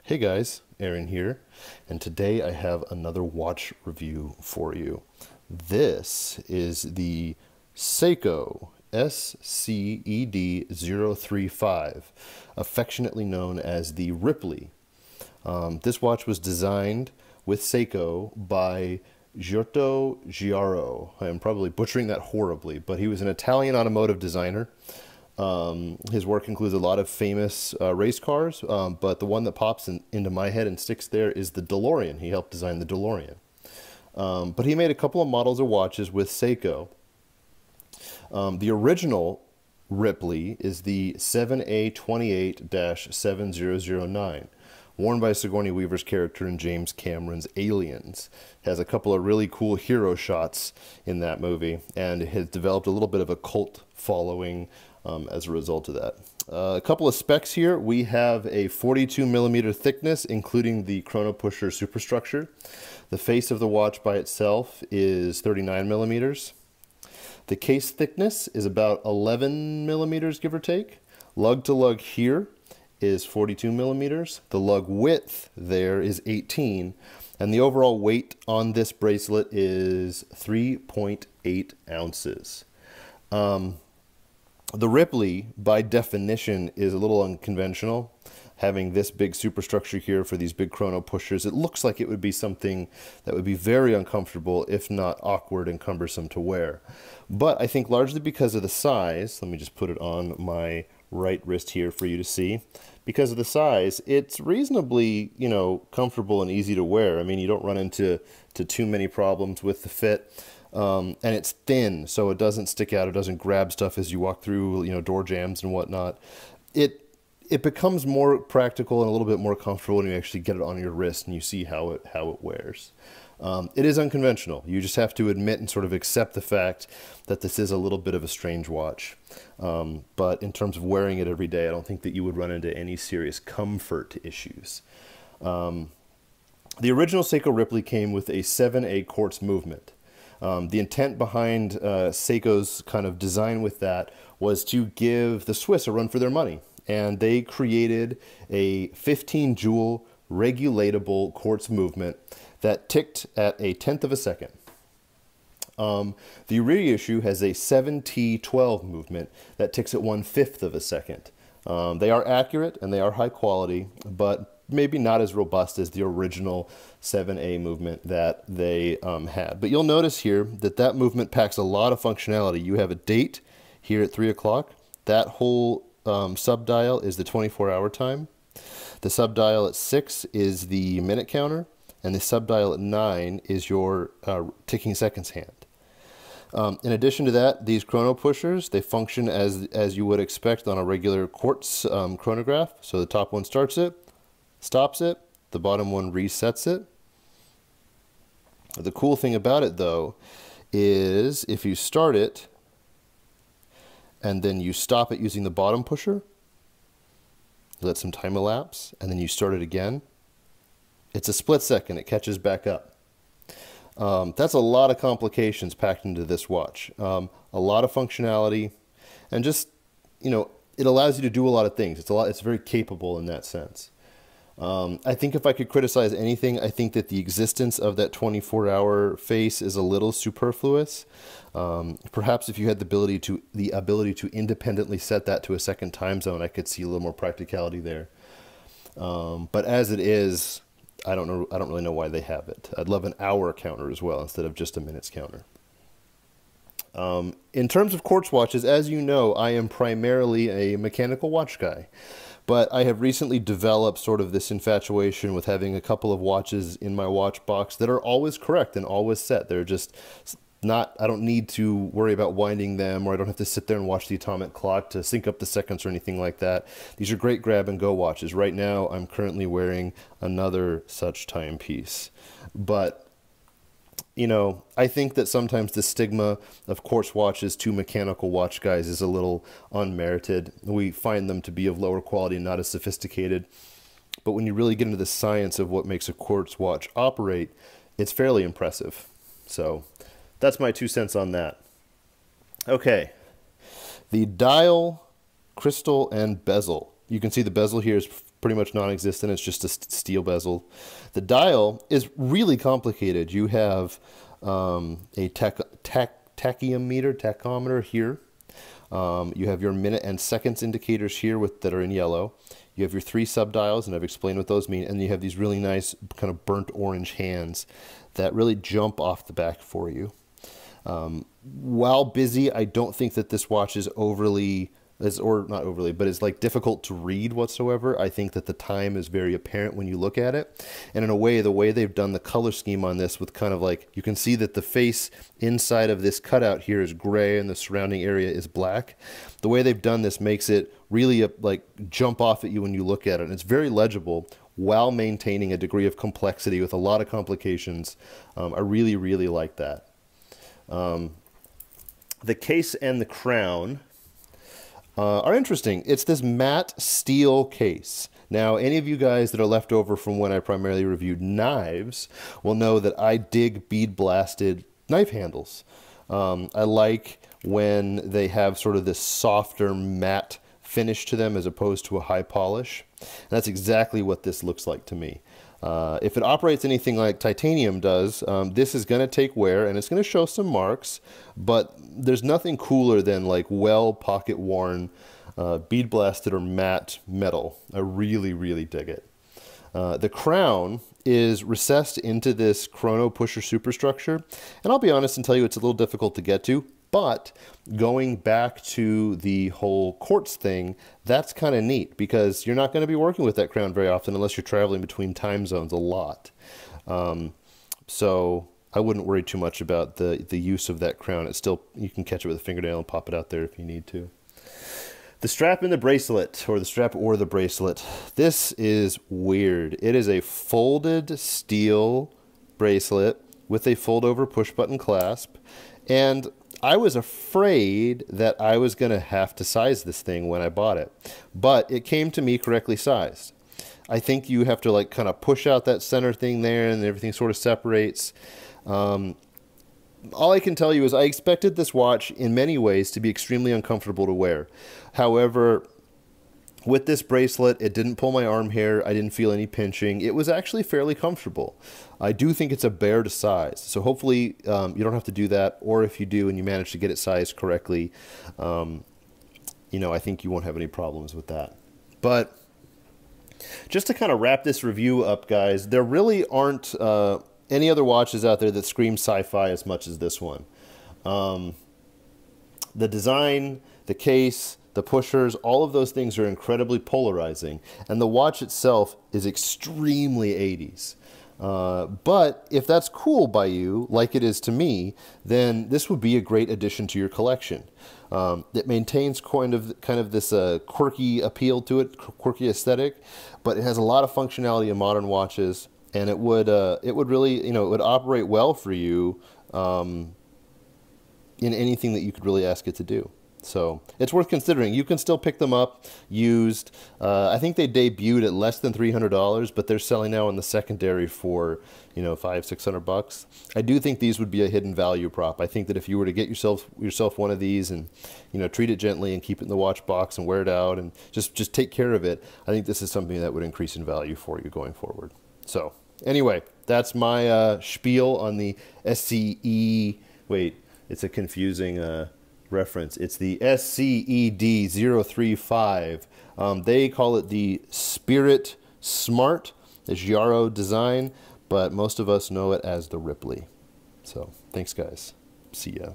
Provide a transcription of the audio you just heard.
Hey guys, Aaron here, and today I have another watch review for you. This is the Seiko SCED035, affectionately known as the Ripley. This watch was designed with Seiko by Giotto. I am probably butchering that horribly, but he was an Italian automotive designer. His work includes a lot of famous race cars, but the one that pops into my head and sticks there is the DeLorean. He helped design the DeLorean. But he made a couple of models of watches with Seiko. The original Ripley is the 7A28-7009, worn by Sigourney Weaver's character in James Cameron's Aliens. It has a couple of really cool hero shots in that movie, and it has developed a little bit of a cult following as a result of that. A couple of specs here. We have a 42mm thickness, including the chrono pusher superstructure. The face of the watch by itself is 39mm. The case thickness is about 11mm, give or take. Lug to lug here is 42mm. The lug width there is 18, and the overall weight on this bracelet is 3.8 ounces. The Ripley, by definition, is a little unconventional. Having this big superstructure here for these big chrono pushers, it looks like it would be something that would be very uncomfortable, if not awkward and cumbersome to wear. But I think largely because of the size, let me just put it on my right wrist here for you to see. Because of the size, it's reasonably, comfortable and easy to wear. I mean, you don't run into too many problems with the fit. And it's thin, so it doesn't stick out. It doesn't grab stuff as you walk through, door jams and whatnot. It becomes more practical and a little bit more comfortable when you actually get it on your wrist and you see how it wears. It is unconventional. You just have to admit and sort of accept the fact that this is a little bit of a strange watch. But in terms of wearing it every day, I don't think that you would run into any serious comfort issues. The original Seiko Ripley came with a 7A quartz movement. The intent behind Seiko's kind of design with that was to give the Swiss a run for their money. And they created a 15-joule regulatable quartz movement that ticked at a 1/10 of a second. The reissue has a 7T12 movement that ticks at 1/5 of a second. They are accurate and they are high quality, but maybe not as robust as the original 7A movement that they had. But you'll notice here that that movement packs a lot of functionality. You have a date here at 3 o'clock. That whole subdial is the 24-hour time. The subdial at 6 is the minute counter, and the subdial at 9 is your ticking seconds hand. In addition to that, these chrono pushers, they function as you would expect on a regular quartz chronograph. So the top one starts it, stops it, the bottom one resets it. The cool thing about it, though, is if you start it and then you stop it using the bottom pusher, let some time elapse, and then you start it again, it's a split second, it catches back up. That's a lot of complications packed into this watch. A lot of functionality, and just, it allows you to do a lot of things. It's very capable in that sense. I think if I could criticize anything, I think that the existence of that 24-hour face is a little superfluous. Perhaps if you had the ability to independently set that to a second time zone, I could see a little more practicality there. But as it is, I don't really know why they have it. I'd love an hour counter as well instead of just a minutes counter. In terms of quartz watches, as you know, I am primarily a mechanical watch guy. But I have recently developed sort of this infatuation with having a couple of watches in my watch box that are always correct and always set. They're just not, I don't need to worry about winding them, or I don't have to sit there and watch the atomic clock to sync up the seconds or anything like that. These are great grab and go watches. Right now, I'm currently wearing another such timepiece. But I think that sometimes the stigma of quartz watches to mechanical watch guys is a little unmerited. We find them to be of lower quality and not as sophisticated. But when you really get into the science of what makes a quartz watch operate, it's fairly impressive. So that's my 2 cents on that. Okay, the dial, crystal, and bezel. You can see the bezel here is pretty much non-existent. It's just a steel bezel. The dial is really complicated. You have a tachometer here. You have your minute and seconds indicators here that are in yellow. You have your 3 subdials, and I've explained what those mean. And you have these really nice kind of burnt orange hands that really jump off the back for you. While busy, I don't think that this watch is overly, or not overly, but it's like difficult to read whatsoever. I think that the time is very apparent when you look at it. And in a way, the way they've done the color scheme on this with kind of like, you can see that the face inside of this cutout here is gray and the surrounding area is black. The way they've done this makes it really like jump off at you when you look at it. And it's very legible while maintaining a degree of complexity with a lot of complications. I really, really like that. The case and the crown are interesting. It's this matte steel case. Now, any of you guys that are left over from when I primarily reviewed knives will know that I dig bead blasted knife handles. I like when they have sort of this softer matte finish to them as opposed to a high polish. And that's exactly what this looks like to me. If it operates anything like titanium does, this is going to take wear and it's going to show some marks, but there's nothing cooler than like well pocket worn bead blasted or matte metal. I really, really dig it. The crown is recessed into this chrono pusher superstructure, and I'll be honest and tell you it's a little difficult to get to. But going back to the whole quartz thing, that's kind of neat because you're not going to be working with that crown very often unless you're traveling between time zones a lot. So I wouldn't worry too much about the use of that crown. It's still, you can catch it with a fingernail and pop it out there if you need to. The strap in the bracelet, or the strap or the bracelet, this is weird. It is a folded steel bracelet with a fold-over push-button clasp, and I was afraid that I was going to have to size this thing when I bought it, but it came to me correctly sized. I think you have to like kind of push out that center thing there and everything sort of separates. All I can tell you is I expected this watch in many ways to be extremely uncomfortable to wear. However, with this bracelet, it didn't pull my arm hair. I didn't feel any pinching. It was actually fairly comfortable. I do think it's a bear to size. So hopefully you don't have to do that. Or if you do and you manage to get it sized correctly, you know, I think you won't have any problems with that. But just to kind of wrap this review up, guys, there really aren't any other watches out there that scream sci-fi as much as this one. The design, the case, the pushers, all of those things are incredibly polarizing, and the watch itself is extremely 80s. But if that's cool by you, like it is to me, then this would be a great addition to your collection. It maintains kind of this quirky appeal to it, quirky aesthetic, but it has a lot of functionality in modern watches, and it would really, you know, it would operate well for you in anything that you could really ask it to do. So it's worth considering. You can still pick them up used. I think they debuted at less than $300, but they're selling now in the secondary for, you know, $500–600. I do think these would be a hidden value prop. I think that if you were to get yourself one of these and, you know, treat it gently and keep it in the watch box and wear it out and just take care of it, I think this is something that would increase in value for you going forward. So anyway, that's my spiel on the SCE. Wait, it's a confusing reference. It's the SCED035. They call it the Spirit Smart, the Giaro design, but most of us know it as the Ripley. So thanks, guys. See ya.